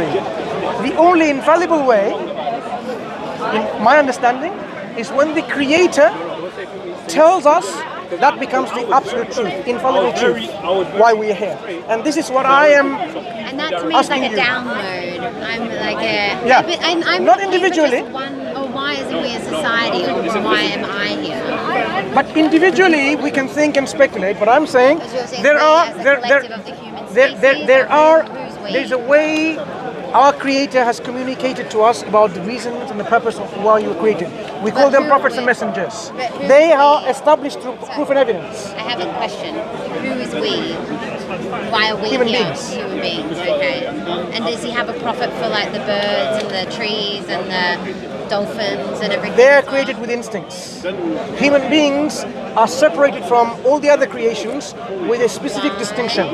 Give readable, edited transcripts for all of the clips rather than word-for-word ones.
The only infallible way, in my understanding, is when the Creator tells us. That becomes the absolute truth, infallible truth, why we are here. And this is what I am And that to me is like a download. I'm like a... Yeah, I'm not individually. Why isn't we a society, or why am I here? But individually, we can think and speculate. But I'm saying there's a way our Creator has communicated to us about the reasons and the purpose of why you were created. We call them prophets and messengers. They are established through proof and evidence. I have a question. Who is we? Why are we Human here? beings. Human beings, okay. And does he have a prophet for like the birds and the trees and the dolphins and everything? They are created with instincts. Human beings are separated from all the other creations with a specific distinction.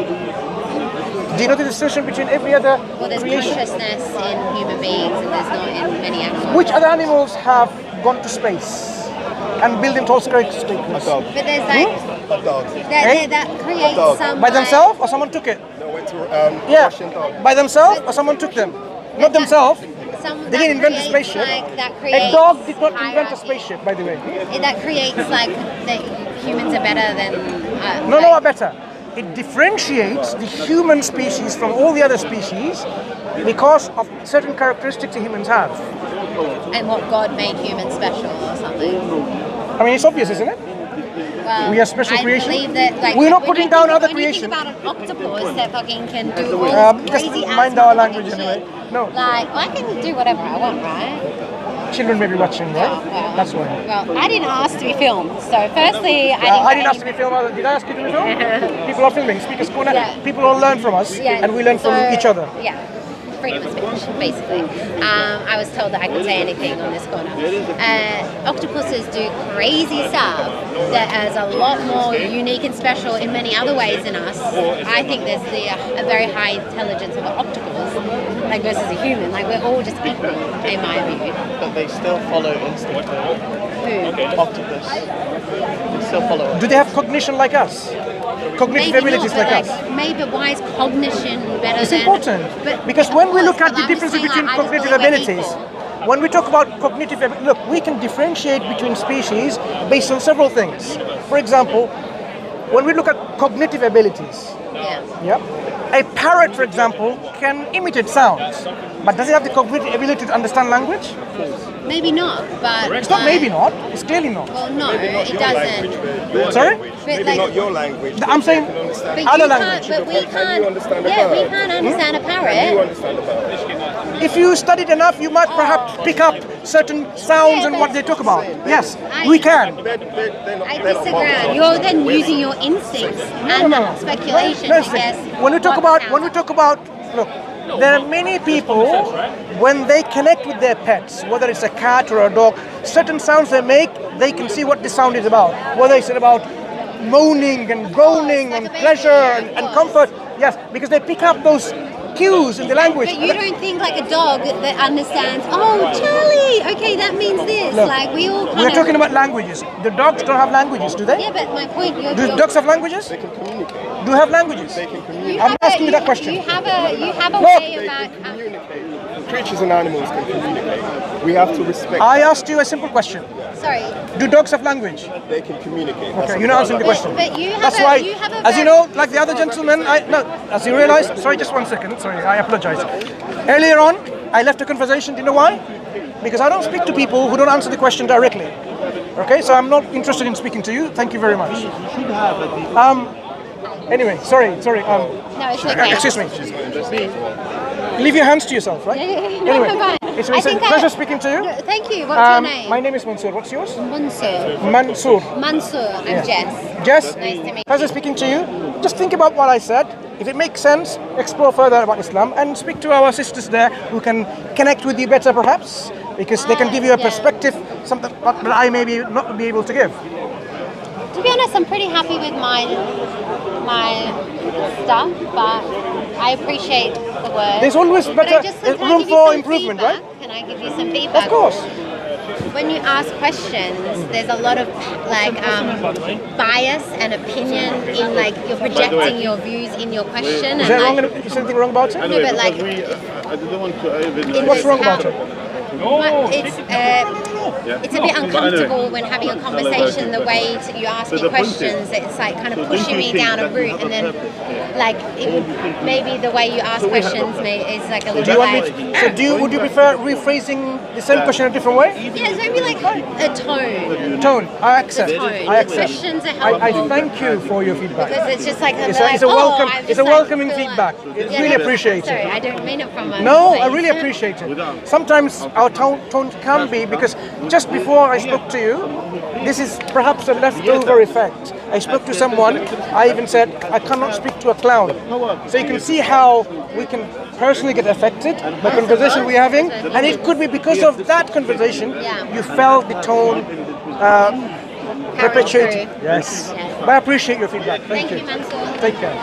Do you know the distinction between every other there's creation? consciousness in human beings and there's not in many animals. Which other animals have gone to space and built in tall skyscrapers? But there's like A dog. that creates some By themselves or someone took it? No, went to Yeah. Russian dog. By themselves or someone took them? Not themselves. They didn't invent the spaceship. A dog did not invent a spaceship, by the way. That creates like that humans are better than No, no, better. It differentiates the human species from all the other species because of certain characteristics that humans have. And what God made humans special or something. I mean, it's obvious, isn't it? Well, We are special I creation. believe that, like, We're not when putting you down think- other when you creation. think about an octopus that fucking can do all this Just crazy ass mind our motherfucking language shit. anyway. No. Like, I can do whatever I want, right? Children may be watching, right? Oh, well, That's why. Well, I didn't ask to be filmed, so firstly, I didn't ask to be filmed. Did I ask you to be filmed? People are filming. Speakers Corner. Yeah. People all learn from us, and we learn from each other. Yeah, freedom of speech, basically. I was told that I could say anything on this corner. Octopuses do crazy stuff that is a lot more unique and special in many other ways than us. I think there's a very high intelligence of an octopus, like versus a human. Like we're all just equal, in my view. But they still follow instinct. Who? Octopus. They still follow it. Do they have cognition like us? Cognitive Maybe abilities not, like but us? maybe why is cognition better It's than... important But because when we look at but the I'm difference saying, between like, I just cognitive believe we're abilities, equal. when we talk about cognitive, look, we can differentiate between species based on several things. For example, when we look at cognitive abilities, Yeah. a parrot, for example, can imitate sounds, but does it have the cognitive ability to understand language? Maybe not, but... It's not maybe not, it's clearly not. Well, no, it doesn't. Sorry? But Maybe like, not your language. I'm saying but other you language. can't, but we Can you can't... understand a Yeah, we bird? can't understand a Can you parrot. understand about it? If you studied enough, you might perhaps pick up certain sounds and what they talk about. Yes, we can. They're not, I they're not disagree. monkeys. You're then using your instincts and speculation, No, I guess. when we talk about, look, there are many people, when they connect with their pets, whether it's a cat or a dog, certain sounds they make, they can see what the sound is about. Whether it's about moaning and groaning like and a baby, pleasure of and course. comfort. Yes, because they pick up those cues in the language. But you don't think like a dog that understands, oh, Charlie, okay, that means this. Look, like we all kind We're of... talking about languages. The dogs don't have languages, do they? Yeah, but my point, you're... Do dogs have languages? They can communicate. Do have languages? They can communicate. You I'm have asking you that you- question. You have a Look, way They about... can communicate. Creatures and animals can communicate. We have to respect. I asked you a simple question. Sorry. Do dogs have language? They can communicate. Okay, you're not answering the question. But you have That's a- why, you have a as you very- know, like the other gentleman, as you realize, sorry, just 1 second, sorry, I apologize. Earlier on, I left the conversation, do you know why? Because I don't speak to people who don't answer the question directly. Okay, so I'm not interested in speaking to you, thank you very much. Anyway, sorry, No, it's okay. excuse me. Leave your hands to yourself, right? No, Anyway, fine. it's I a think pleasure speaking to you. No, thank you. What's your name? My name is Mansur, what's yours? Mansur. Mansur. I'm Jess. Jess, Nice to meet pleasure speaking to you. Just think about what I said. If it makes sense, explore further about Islam and speak to our sisters there who can connect with you better perhaps, because they can give you a yeah. perspective, something that I may not be able to give. To be honest, I'm pretty happy with my stuff, but I appreciate the work. There's always But better I just can I room give you for some improvement, feedback? right? Can I give you some feedback? Of course. when you ask questions, there's a lot of like bias and opinion in like you're projecting your views in your question. Is that wrong? Is anything wrong about it? No, but like, I didn't want to even. What's wrong about it? It's a bit uncomfortable when having a conversation. The way you ask me questions, it's like kind of pushing me down a route, and then like maybe the way you ask questions is like a little. Do you want like, me would you prefer rephrasing the same question a different way? Yeah, it's maybe like a tone. Tone. I accept. Tone. I accept. Questions are helpful. I thank you for your feedback. Because it's just like It's a welcome. It's a welcoming feedback. It's really appreciated. Sorry, I don't mean it from a. No, I really appreciate it. Sometimes our tone can be, because just before I spoke to you, this is perhaps a leftover effect. I spoke to someone, I even said, I cannot speak to a clown. So you can see how we can personally get affected by the conversation we're having, and it could be because of that conversation, you felt the tone perpetuated. Yes. But I appreciate your feedback. Thank you. Thank you, Mansur. Take care.